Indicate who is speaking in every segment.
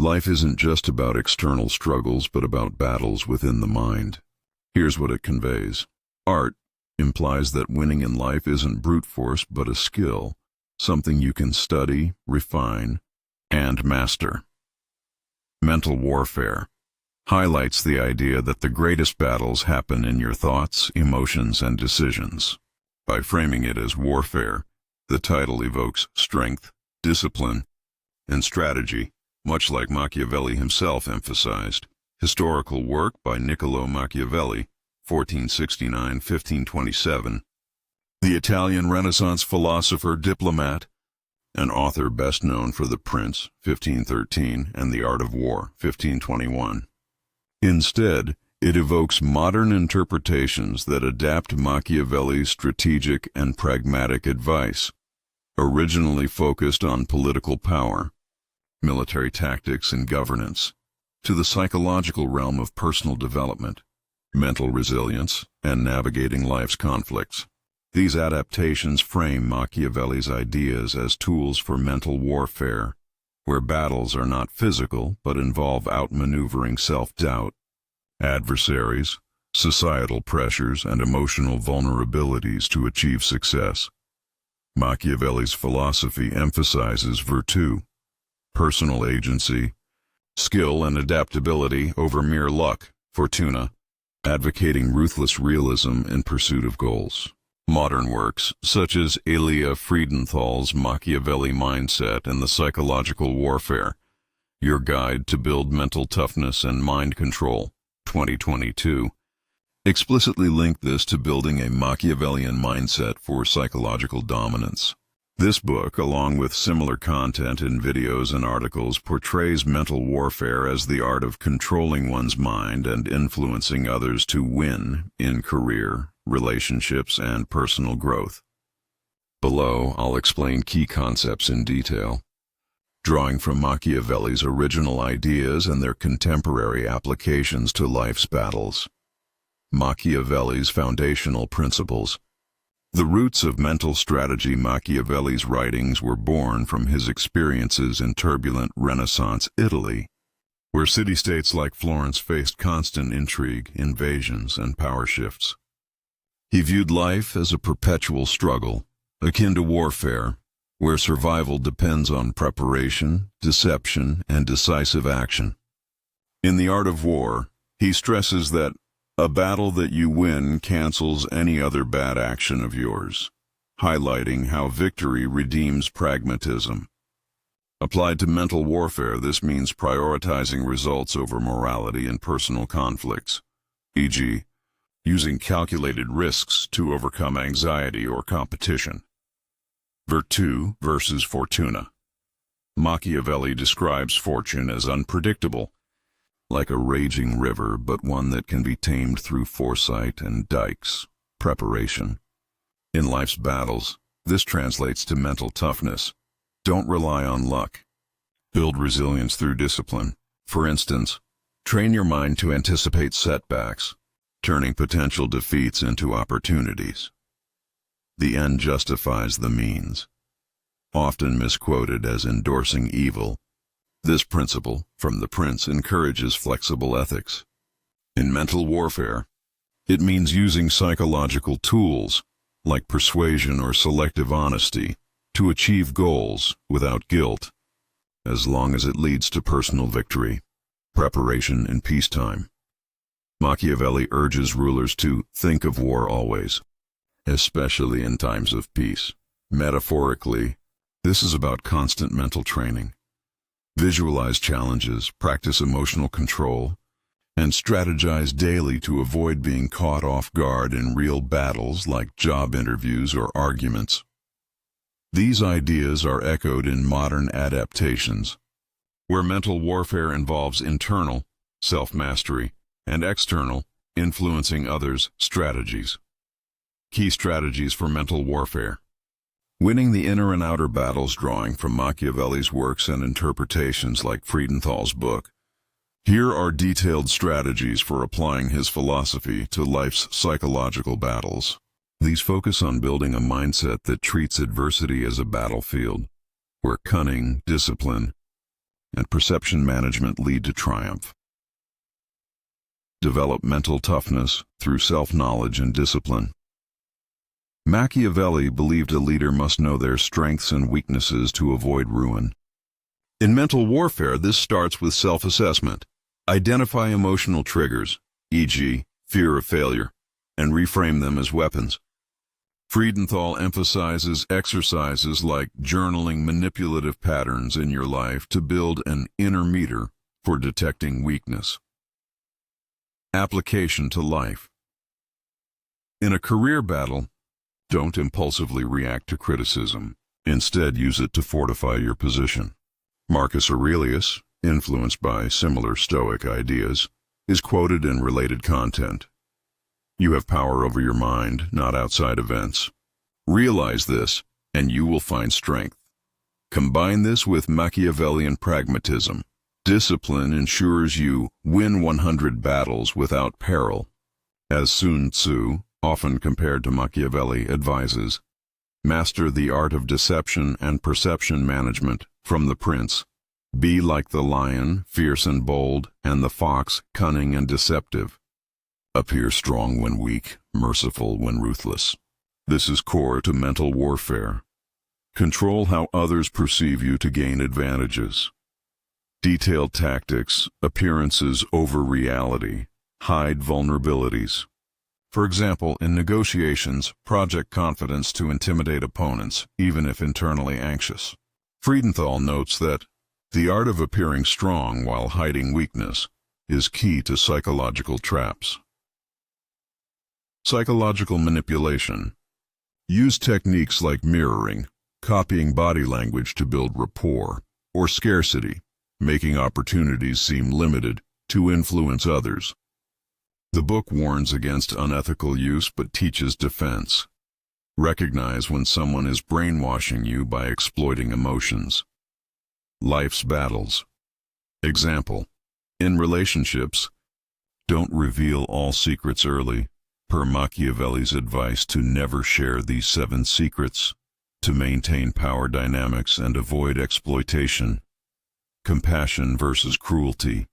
Speaker 1: Life isn't just about external struggles, but about battles within the mind. Here's what it conveys. Art implies that winning in life isn't brute force, but a skill, something you can study, refine, and master. Mental warfare highlights the idea that the greatest battles happen in your thoughts, emotions, and decisions. By framing it as warfare, the title evokes strength, discipline, and strategy, much like Machiavelli himself emphasized. Historical work by Niccolo Machiavelli, 1469–1527, the Italian Renaissance philosopher, diplomat, and author best known for The Prince, 1513, and The Art of War, 1521. Instead, it evokes modern interpretations that adapt Machiavelli's strategic and pragmatic advice, originally focused on political power, military tactics, and governance, to the psychological realm of personal development, mental resilience, and navigating life's conflicts. These adaptations frame Machiavelli's ideas as tools for mental warfare, where battles are not physical but involve outmaneuvering self-doubt, adversaries, societal pressures, and emotional vulnerabilities to achieve success. Machiavelli's philosophy emphasizes virtue, personal agency, skill, and adaptability over mere luck, fortuna, advocating ruthless realism in pursuit of goals. Modern works, such as Elia Friedenthal's Machiavelli Mindset and the Psychological Warfare, Your Guide to Build Mental Toughness and Mind Control, 2022, explicitly link this to building a Machiavellian mindset for psychological dominance. This book, along with similar content in videos and articles, portrays mental warfare as the art of controlling one's mind and influencing others to win in career, relationships, and personal growth. Below, I'll explain key concepts in detail, drawing from Machiavelli's original ideas and their contemporary applications to life's battles. Machiavelli's foundational principles. The roots of mental strategy. Machiavelli's writings were born from his experiences in turbulent Renaissance Italy, where city-states like Florence faced constant intrigue, invasions, and power shifts. He viewed life as a perpetual struggle, akin to warfare, where survival depends on preparation, deception, and decisive action. In The Art of War, he stresses that a battle that you win cancels any other bad action of yours, highlighting how victory redeems pragmatism. Applied to mental warfare, this means prioritizing results over morality in personal conflicts, e.g., using calculated risks to overcome anxiety or competition. Virtù versus fortuna. Machiavelli describes fortune as unpredictable, like a raging river, but one that can be tamed through foresight and dikes, preparation. In life's battles, this translates to mental toughness. Don't rely on luck. Build resilience through discipline. For instance, train your mind to anticipate setbacks, turning potential defeats into opportunities. The end justifies the means. Often misquoted as endorsing evil, this principle, from The Prince, encourages flexible ethics. In mental warfare, it means using psychological tools, like persuasion or selective honesty, to achieve goals without guilt, as long as it leads to personal victory. Preparation in peacetime. Machiavelli urges rulers to think of war always, especially in times of peace. Metaphorically, this is about constant mental training. Visualize challenges, practice emotional control, and strategize daily to avoid being caught off guard in real battles like job interviews or arguments. These ideas are echoed in modern adaptations, where mental warfare involves internal, self-mastery, and external, influencing others, strategies. Key strategies for mental warfare. Winning the inner and outer battles. Drawing from Machiavelli's works and interpretations like Friedenthal's book, here are detailed strategies for applying his philosophy to life's psychological battles. These focus on building a mindset that treats adversity as a battlefield, where cunning, discipline, and perception management lead to triumph. Develop mental toughness through self-knowledge and discipline. Machiavelli believed a leader must know their strengths and weaknesses to avoid ruin. In mental warfare, this starts with self-assessment. Identify emotional triggers, e.g., fear of failure, and reframe them as weapons. Friedenthal emphasizes exercises like journaling manipulative patterns in your life to build an inner meter for detecting weakness. Application to life. In a career battle, don't impulsively react to criticism. Instead, use it to fortify your position. Marcus Aurelius, influenced by similar Stoic ideas, is quoted in related content. You have power over your mind, not outside events. Realize this, and you will find strength. Combine this with Machiavellian pragmatism. Discipline ensures you win 100 battles without peril. As Sun Tzu, often compared to Machiavelli, advises, master the art of deception and perception management from the prince. Be like the lion, fierce and bold, and the fox, cunning and deceptive. Appear strong when weak, merciful when ruthless. This is core to mental warfare. Control how others perceive you to gain advantages. Detailed tactics, appearances over reality, hide vulnerabilities. For example, in negotiations, project confidence to intimidate opponents, even if internally anxious. Friedenthal notes that the art of appearing strong while hiding weakness is key to psychological traps. Psychological manipulation. Use techniques like mirroring, copying body language to build rapport, or scarcity, making opportunities seem limited to influence others. The book warns against unethical use but teaches defense. Recognize when someone is brainwashing you by exploiting emotions. Life's battles. Example: in relationships, don't reveal all secrets early, per Machiavelli's advice to never share these 7 secrets, to maintain power dynamics and avoid exploitation. Compassion versus cruelty.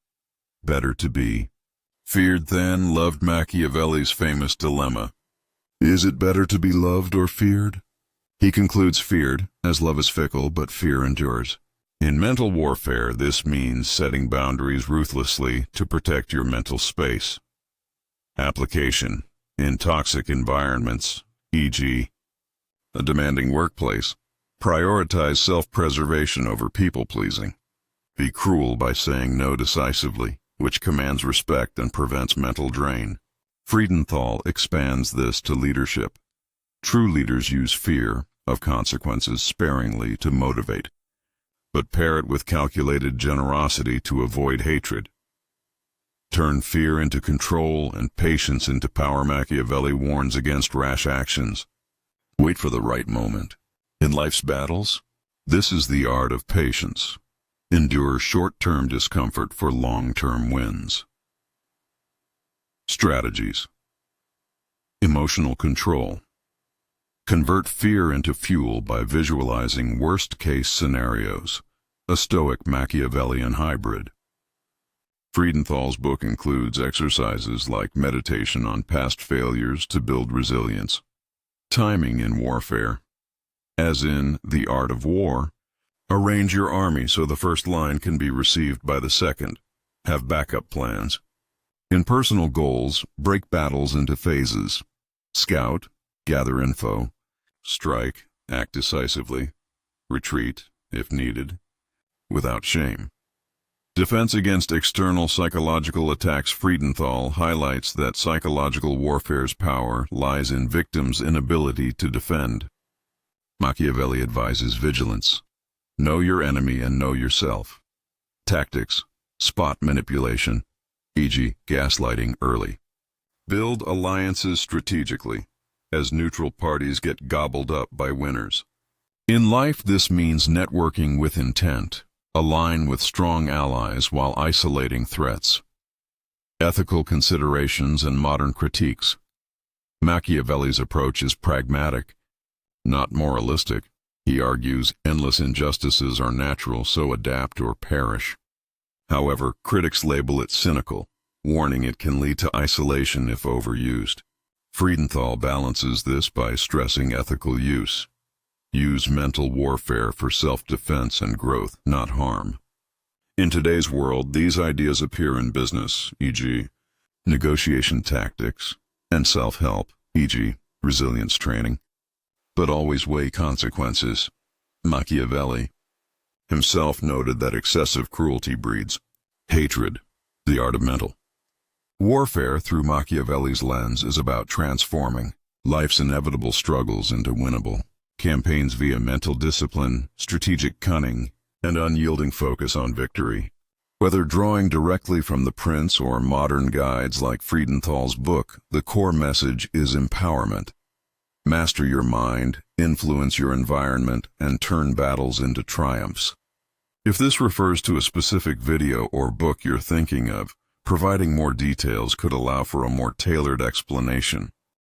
Speaker 1: Better to be feared than loved. Machiavelli's famous dilemma. Is it better to be loved or feared? He concludes feared, as love is fickle, but fear endures. In mental warfare, this means setting boundaries ruthlessly to protect your mental space. Application. In toxic environments, e.g., a demanding workplace, prioritize self-preservation over people-pleasing. Be cruel by saying no decisively, which commands respect and prevents mental drain. Friedenthal expands this to leadership. True leaders use fear of consequences sparingly to motivate, but pair it with calculated generosity to avoid hatred. Turn fear into control and patience into power. Machiavelli warns against rash actions. Wait for the right moment. In life's battles, this is the art of patience. Endure short-term discomfort for long-term wins. Strategies. Emotional control. Convert fear into fuel by visualizing worst-case scenarios, a Stoic Machiavellian hybrid. Friedenthal's book includes exercises like meditation on past failures to build resilience. Timing in warfare. As in The Art of War, arrange your army so the first line can be received by the second. Have backup plans. In personal goals, break battles into phases. Scout, gather info. Strike, act decisively. Retreat, if needed, without shame. Defense against external psychological attacks. Friedenthal highlights that psychological warfare's power lies in victims' inability to defend. Machiavelli advises vigilance. Know your enemy and know yourself. Tactics. Spot manipulation, e.g., gaslighting early. Build alliances strategically, as neutral parties get gobbled up by winners. In life, this means networking with intent. Align with strong allies while isolating threats. Ethical considerations and modern critiques. Machiavelli's approach is pragmatic, not moralistic. He argues endless injustices are natural, so adapt or perish. However, critics label it cynical, warning it can lead to isolation if overused. Friedenthal balances this by stressing ethical use. Use mental warfare for self-defense and growth, not harm. In today's world, these ideas appear in business, e.g., negotiation tactics, and self-help, e.g., resilience training, but always weigh consequences. Machiavelli himself noted that excessive cruelty breeds hatred, the art of mental warfare. Through Machiavelli's lens is about transforming life's inevitable struggles into winnable campaigns via mental discipline, strategic cunning, and unyielding focus on victory. Whether drawing directly from The Prince or modern guides like Friedenthal's book, the core message is empowerment. Master your mind, influence your environment, and turn battles into triumphs. If this refers to a specific video or book you're thinking of, providing more details could allow for a more tailored explanation.